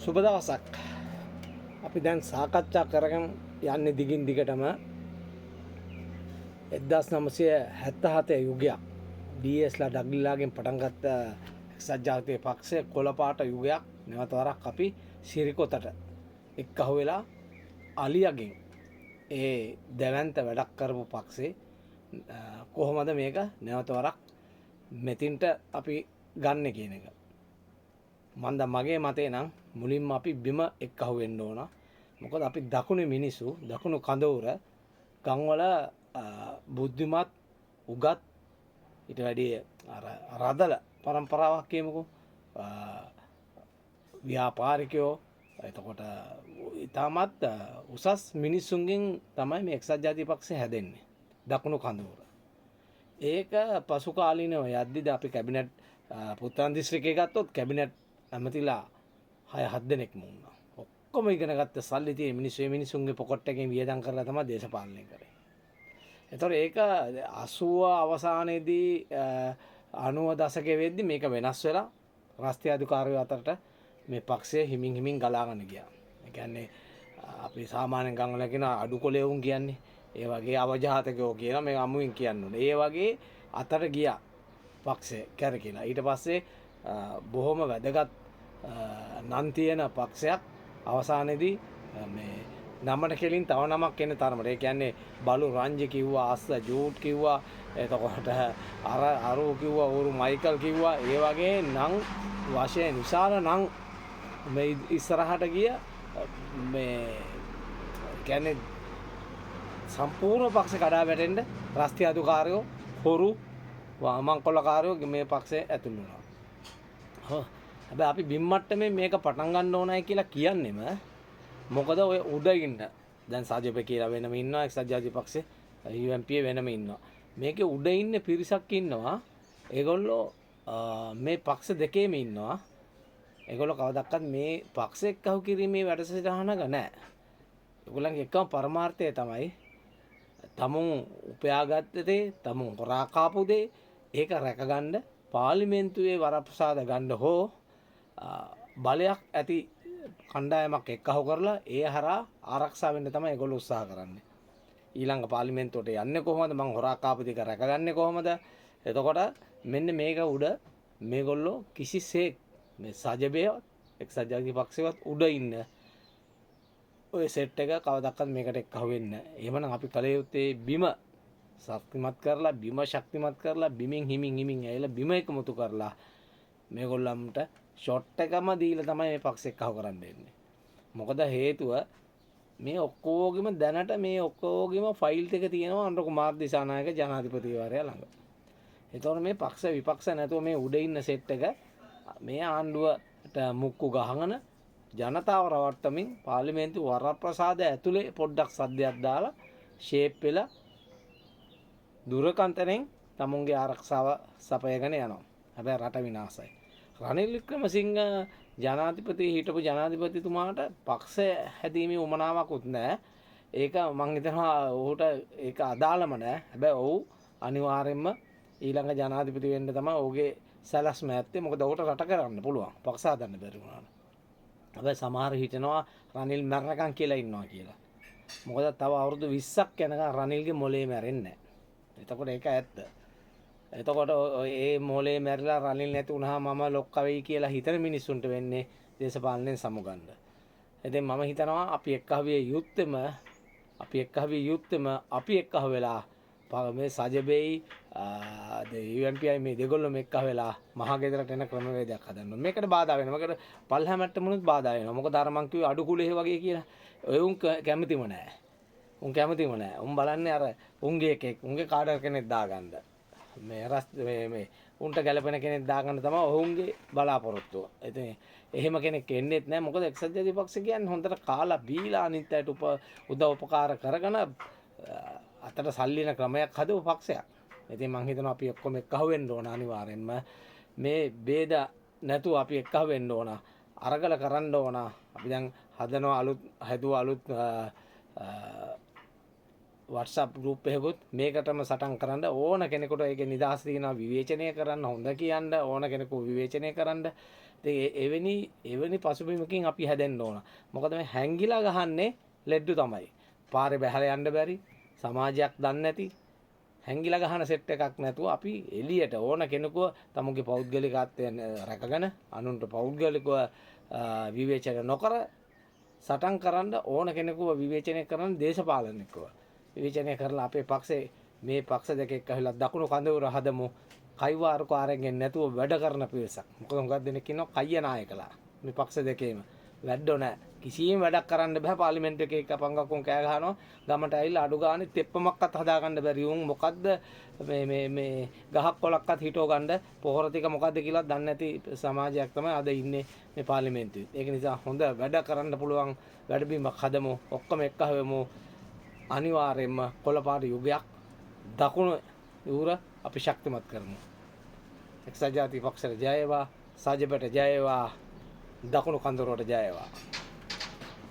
සුබ දවසක්. අපි දැන් සාකච්ඡා කරගෙන යන්නේ දිගින් දිගටම 1977 යුගයක්. ඩී.එස්.ලා ඩග්ලිලාගෙන් පටන් ගත්ත එක්සත් ජාතික පක්ෂය කොළපාට යුගයක් නැවත වරක් අපි සිරිකොතට එක්කහුව වෙලා අලියගෙන් ඒ දැවැන්ත වැඩක් කරපු පක්ෂේ කොහොමද මේක නැවත වරක් මෙතින්ට අපි ගන්න කියන එක. මන්ද මගේ මතේ නම් මුලින්ම අපි බිම එක්කහුව වෙන්න ඕන. මොකද අපි දකුණු මිනිස්සු දකුණු කඳවුර ගම්වල බුද්ධිමත් උගත් ඊට වැඩි රදල පරම්පරාවක් කියමුකෝ. ව්‍යාපාරිකයෝ එතකොට ඉතාමත් උසස් මිනිස්සුන්ගෙන් තමයි මේ එක්සත් ජාතික පක්ෂය හැදෙන්නේ දකුණු කඳවුර. ඒක පසු කාලීනව යද්දිද අපි කැබිනට් පුත්තලම් දිස්ත්‍රික්කයේ ගත්තොත් කැබිනට් ඇමතිලා 6-7 දෙනෙක් වුණා. ඔක්කොම ඉගෙන ගත්ත සල්ලි තියෙන මිනිස්සු මේ මිනිස්සුන්ගේ පොකට් එකෙන් වියදම් කරලා තමයි දේශපාලනය කරේ. ඒතකොට ඒක 80 අවසානයේදී 90 දශකයේ වෙද්දි මේක වෙනස් වෙලා රාෂ්ට්‍රීය අධිකාරිය අතරට මේ පක්ෂය හිමින් ගලාගෙන ගියා. ඒ කියන්නේ අපි සාමාන්‍යයෙන් ගම්වල කියන අඩුකොලේ වුන් කියන්නේ ඒ වගේ අවජාතකයෝ කියලා මේ අමුවෙන් කියන්නේ. ඒ වගේ අතර ගියා පක්ෂය කැරකිලා. ඊට පස්සේ බොහොම වැදගත් නම් තියෙන පක්ෂයක් අවසානයේදී මේ නමට කෙලින් තව නමක් එන තරමට. ඒ කියන්නේ බලු රංජි කිව්වා, අස්ස ජූට් කිව්වා, එතකොට අරු කිව්වා, උරු මයිකල් කිව්වා. ඒ වගේ නම් වශයෙන් විශාල නම් මේ ඉස්සරහට ගිය මේ කියන්නේ සම්පූර්ණ පක්ෂ කඩා වැටෙන්න රාෂ්ට්‍රීය අධිකාරියෝ හොරු මංකොල්ලකාරයෝ මේ පක්ෂයේ ඇතුළු වුණා. හැබැයි අපි බිම් මට්ටමේ මේක පටන් ගන්න ඕනයි කියලා කියන්නෙම මොකද ඔය උඩ ඉන්න දැන් සජප කියලා වෙනම ඉන්නවා, එක්සත් ජාතික පක්ෂේ UMP වෙනම ඉන්නවා. මේකේ උඩ ඉන්න පිරිසක් ඉන්නවා. ඒගොල්ලෝ මේ පක්ෂ දෙකේම ඉන්නවා. ඒගොල්ලෝ කවදාවත් මේ පක්ෂ එක්කහුව කිරීමේ වැඩසටහනක නැහැ. ඒගොල්ලන්ගේ එකම පරමාර්ථය තමයි තමුන් උපයාගත්ත දේ, තමුන් හොරා කාපු දේ ඒක රැකගන්න පාර්ලිමේන්තුවේ වරප්‍රසාද ගන්න හෝ බලයක් ඇති කණ්ඩායමක් එක්කහුව කරලා ඒ හරහා ආරක්ෂා වෙන්න තමයි ඒගොල්ලෝ උත්සාහ කරන්නේ. ඊළඟ පාර්ලිමේන්තුවට යන්නේ කොහොමද? මං හොරා කාපු දෙක රැකගන්නේ කොහොමද? එතකොට මෙන්න මේක උඩ මේගොල්ලෝ කිසිසේත් මේ සජබය එක්සත් ජාතික පක්ෂයවත් උඩ ඉන්න ඔය සෙට් එක කවදාවත් මේකට එක්කහුව වෙන්නේ නැහැ. එහෙමනම් අපි කල යුත්තේ බිම ශක්තිමත් කරලා, බිම ශක්තිමත් කරලා, බිමින් හිමින් ඇවිල්ලා බිම එකමුතු කරලා මේගොල්ලන්ට ෂොට් එකම දීලා තමයි මේ පක්ෂ එක්කහුව කරන්න දෙන්නේ. මොකද හේතුව මේ ඔක්කොගෙම දැනට මේ ඔක්කොගෙම ෆයිල් එක තියෙනවා අනුර කුමාර දිසානායක ජනාධිපතිවරයා ළඟ. ඒතකොට මේ පක්ෂ විපක්ෂ නැතුව මේ උඩ ඉන්න සෙට් එක මේ ආණ්ඩුවට මුක්කු ගහගෙන ජනතාව රවට්ටමින් පාර්ලිමේන්තු වරප්‍රසාද ඇතුලේ පොඩ්ඩක් සද්දයක් දාලා ෂේප් වෙලා දුරකන්තනෙන් තමුන්ගේ ආරක්ෂාව සපයගෙන යනවා. හැබැයි රට විනාශයි. රනිල් වික්‍රමසිංහ ජනාධිපති හිටපු ජනාධිපතිතුමාට පක්ෂ හැදීමේ උමනාවකුත් නැහැ. ඒක මං හිතනවා ඔහුට ඒක අදාළම නැහැ. හැබැයි ඔහු අනිවාර්යයෙන්ම ඊළඟ ජනාධිපති වෙන්න තමයි ඔහුගේ සැලැස්ම ඇත්තේ. මොකද ඔහුට රට කරන්න පුළුවන්. පක්ෂ හදන්න බැරි වුණාට. හැබැයි සමහර හිතනවා රනිල් මැරණකම් කියලා ඉන්නවා කියලා. මොකද තව අවුරුදු 20ක් යනකම් රනිල්ගේ මොලේ මැරෙන්නේ නැහැ. එතකොට ඒක ඇත්ත. එතකොට ඒ මොලේ මැරිලා රනිල් නැති වුණාම මම ලොක්ක වෙයි කියලා හිතන මිනිස්සුන්ට වෙන්නේ දේශපාලනයෙන් සමුගන්න. ඉතින් මම හිතනවා අපි එක්කහුවේ යුත්තේම අපි එක්කහුව වෙලා මේ සජබෙයි UMPI මේ දෙගොල්ලොම එක්කහුව වෙලා මහා ගෙදරට එන ක්‍රමවේදයක් හදන්න ඕනේ. මේකට බාධා වෙනවා. මේකට පල්හැ මට්ටමුණුත් බාධා වෙනවා. මොකද අර මං කිව්වේ අඩු කුලේ වගේ කියලා. ඔය උන් කැමතිම නැහැ. උන් බලන්නේ අර උන්ගේ එකෙක් උන්ගේ කාඩර් කෙනෙක් දාගන්න. මේ උන්ට ගැලපෙන කෙනෙක් දාගන්න තමයි ඔවුන්ගේ බලාපොරොත්තුව. ඉතින් එහෙම කෙනෙක් එන්නේත් නැහැ. මොකද එක්සත් ජාතික පක්ෂ කියන්නේ හොඳට කාලා බීලා අනිත් අයට උදව් උපකාර කරගෙන අතට සල්ලින ක්‍රමයක් හදපු පක්ෂයක්. ඉතින් මං හිතනවා අපි ඔක්කොම එක්කහුව වෙන්න ඕන අනිවාර්යෙන්ම. මේ ભેද නැතුව අපි එක්කහුව වෙන්න ඕන. අරගල කරන්න ඕන. අපි දැන් හදුවා අලුත් WhatsApp group එකකුත් මේකටම සටන් කරන්න ඕන කෙනෙකුට ඒකේ නිදහස් තියෙනවා විවේචනය කරන්න හොඳ කියන්න ඕන කෙනෙකු විවේචනය කරන්න. එවැනි පසුබිමකින් අපි හැදෙන්න ඕන. මොකද මේ හැංගිලා ගහන්නේ ලෙඩ්ඩු තමයි. පාරේ බැහැලා යන්න බැරි, සමාජයක් දන්නේ නැති හැංගිලා ගහන සෙට් එකක් නැතුව අපි එළියට ඕන කෙනෙකුව තමුගේ පෞද්ගලිකත්වය රැකගෙන අනුන්ට පෞද්ගලිකව විවේචන නොකර සටන් කරන්න ඕන කෙනෙකුව විවේචනය කරන දේශපාලනිකව විවේචනය කරලා අපේ පක්ෂේ මේ පක්ෂ දෙක එක්ක ඇවිල්ලා දකුණු කඳවුර හදමු කයිවාරකාරයෙන් නැතුව වැඩ කරන පිරිසක්. මොකද මොකක්ද දෙනෙක් ඉන්නවා කයිය නායකලා. මේ පක්ෂ දෙකේම වැඩෝ නැහැ. කිසිම වැඩක් කරන්න බෑ. පාර්ලිමේන්තු එකේ එක පංගක්කුම් කෑ ගහනවා. ගමට ඇවිල්ලා අඩු ගානේ තෙප්පමක්වත් හදාගන්න බැරි උන් මොකද්ද මේ ගහක් කොලක්වත් හිටව ගන්න පොහොර ටික මොකද්ද කියලා දන්නේ නැති සමාජයක් තමයි අද ඉන්නේ මේ පාර්ලිමේන්තුවේ. ඒක නිසා හොඳ වැඩ කරන්න පුළුවන් වැඩබිමක් හදමු. ඔක්කොම එක්ක වෙමු. අනිවාර්යයෙන්ම කොළපාට යුගයක් දකුණු යුර අපි ශක්තිමත් කරමු. එක්සත් ජාතික පක්ෂයට ජය වේවා. සාජබට ජය වේවා. දකුණු කඳවුරට ජය වේවා.